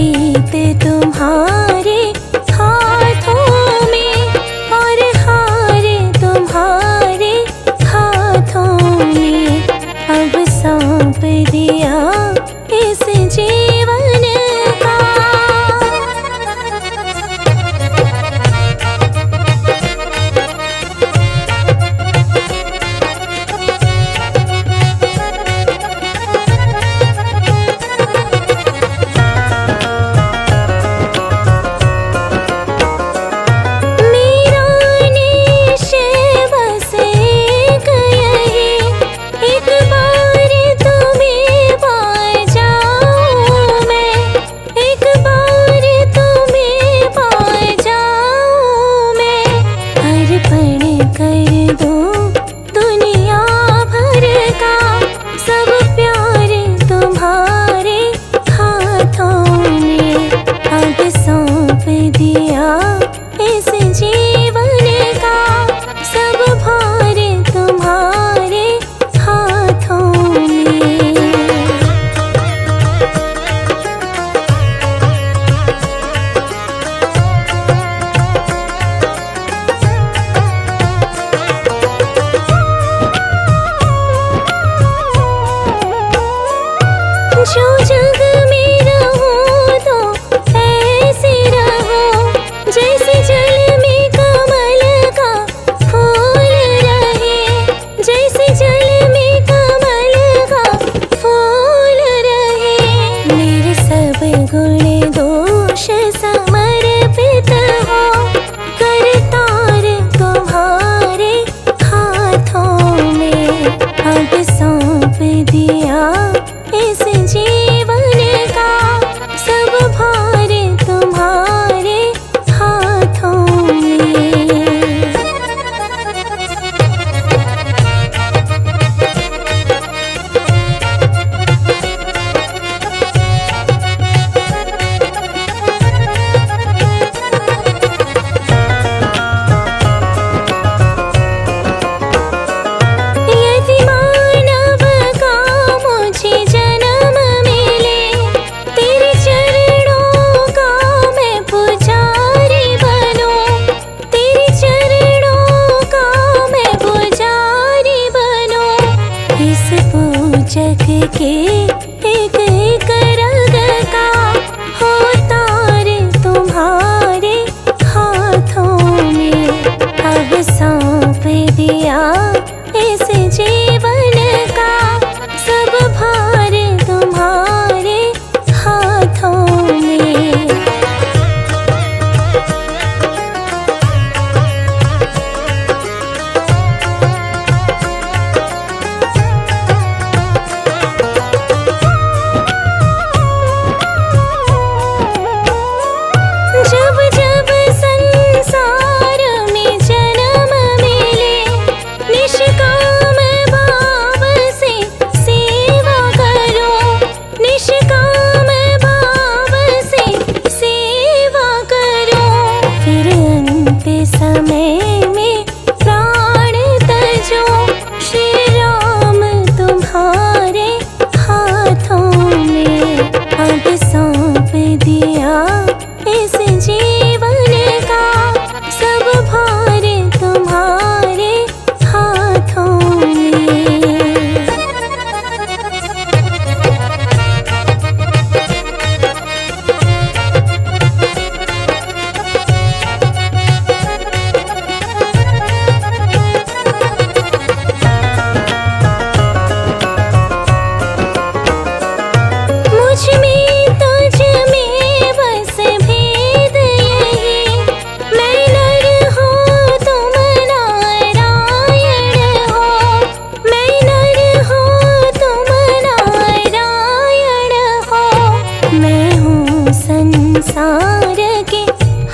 जीत तुम्हारे हाथों में और हार तुम्हारे हाथों में। अब सौंप दिया इस जीवन का। जो जग में रहो तो ऐसे रहो जैसे जल में कमल का फूल रहे। जैसे जल में कमल का फूल रहे। मेरे सब गुण दोष समर्पित हो करतार तुम्हारे हाथों में। अब सौंप दिया इस जीवन का सब भार तुम्हारे हाथों में। पूजक के एक एक रग का हो तार तुम्हारे हाथों में। अब सौंप दिया इस जीवन का सब भार तुम्हारे हाथों में। जब जब संसार में जन्म मिले निष्काम भाव से सेवा करो। निष्काम भाव से सेवा करो। फिर अंत समय में प्राण तजो श्री राम तुम्हारे हाथों में। अब सौंप दिया इस जीवन का सब भार तुम्हारे हाथों में। मुझ में तुझ में बस भेद यही। मैं नर हूँ तुम नारायण हो। मैं नर हूँ तुम नारायण हो। मैं हूँ संसार के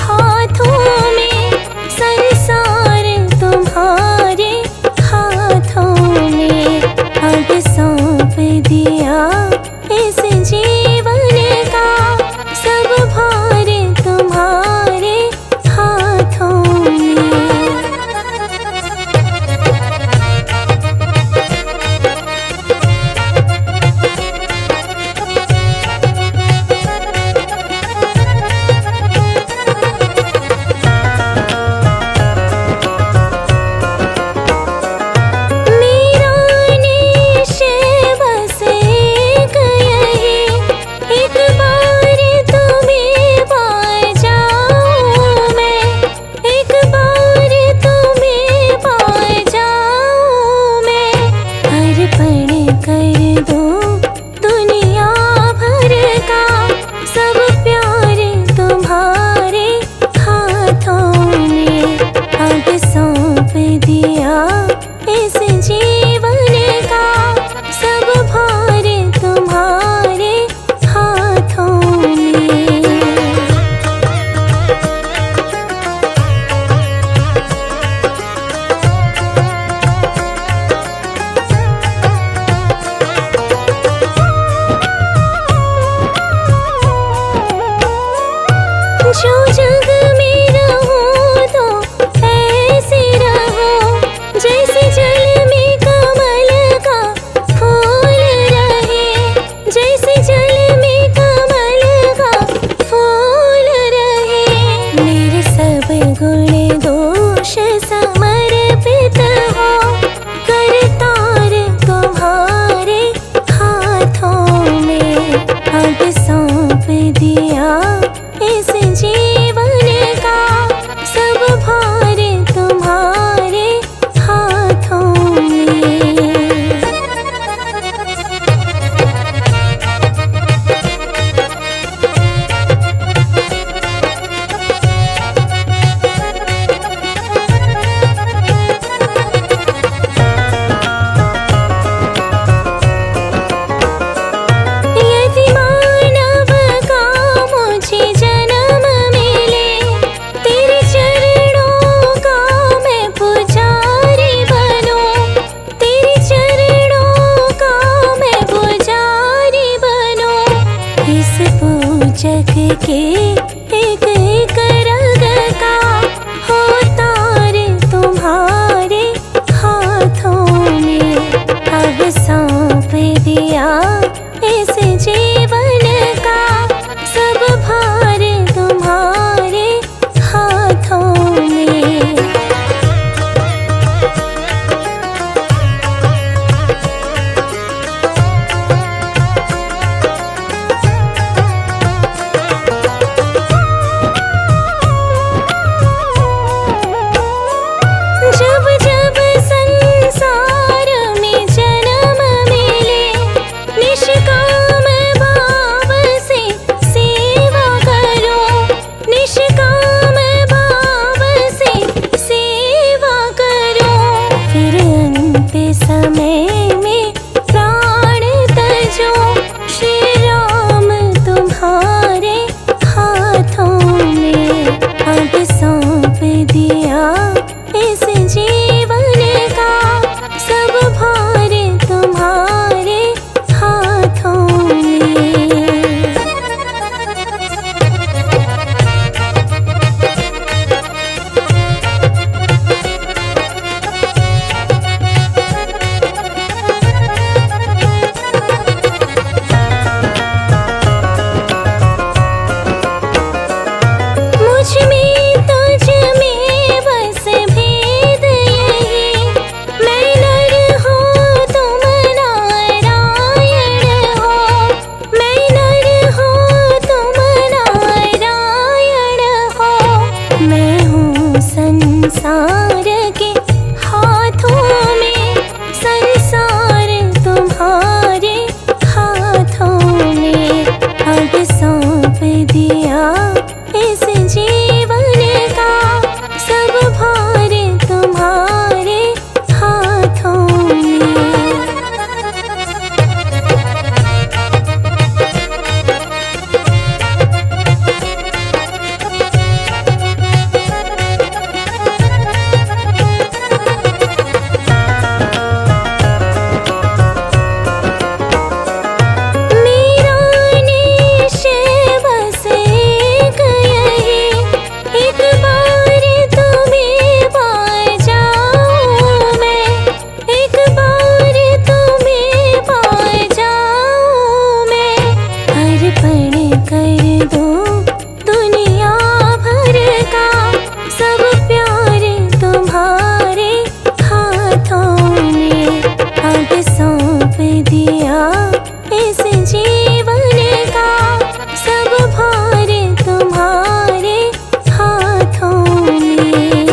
हाथों में। संसार तुम्हारे हाथों में। अब सौंप दिया इस जीवन का सब भार तुम्हारे हाथों में। कर दो दुनिया भर का, सब प्यार तुम्हारे हाथों में। अब सौंप दिया इस जीवन का, सब भार तुम्हारे हाथों में। जो जग में रहो तो ऐसे रहो, जैसे जल में कमल का फूल रहे, जैसे जल में कमल का फूल रहे। मेरे सब गुण दोष समर्पित हो, करतार तुम्हारे हाथों में। अब सौंप दिया इस जीवन का, सब भार तुम्हारे हाथों में। यदि मानव का मुझे जन्म मिले, तेरे चरणों का मैं पुजारी बनूं, तेरे चरणों का मैं पुजारी बनूं। इस पूजक के एक एक रग का हो तार तुम्हारे हाथों में। अब सौंप दिया इस जीवन का, सब भार तुम्हारे हाथों में। जब जब संसार में जन्म मिले, निष्काम भाव से सेवा करो, निष्काम भाव से सेवा करो। फिर अंत समय में प्राण तजो, श्री राम तुम्हारे हाथों में। अब सौंप दिया इस जीवन का, सब भार तुम्हारे हाथों में। मुझ में तुझ में बस भेद यही, मैं नर हूँ तुम नारायण हो, मैं नर हूँ तुम नारायण हो। मैं हूँ संसार के हाथों में, संसार तुम्हारे हाथों में। अब सौंप दिया इस जीवन का, सब भार तुम्हारे हाथों में। मेरा निश्चय बस एक यही, एक बार तुम्हें पा जाऊं मैं, एक बार तुम्हें पा जाऊं मैं। अर्पण कर दो दुनिया भर का, सब प्यार तुम्हारे हाथों में। अब सौंप दिया इस जीवन का, सब भार तुम्हारे हाथों में।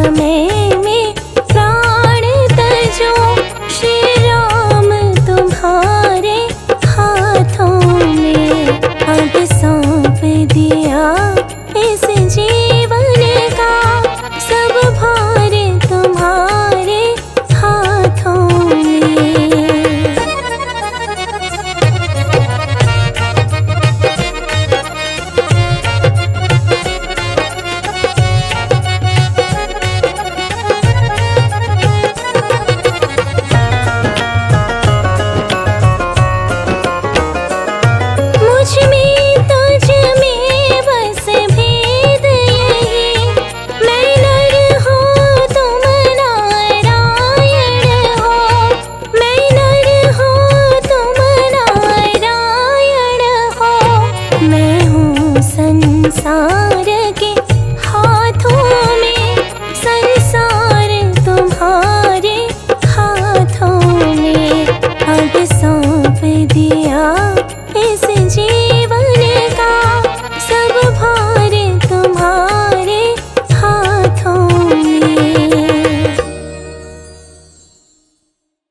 समय में प्राण तजो, श्री राम तुम्हारे हाथों में। अब सौंप दिया इस जीवन का, सब भार तुम्हारे हाथों में। मुझ में तुझ में बस भेद यही, मैं नर हूँ तुम नारायण हो। मैं नर हूँ तुम नारायण हो। मैं हूँ संसार के हाथों में, संसार तुम्हारे हाथों में। अब सौंप दिया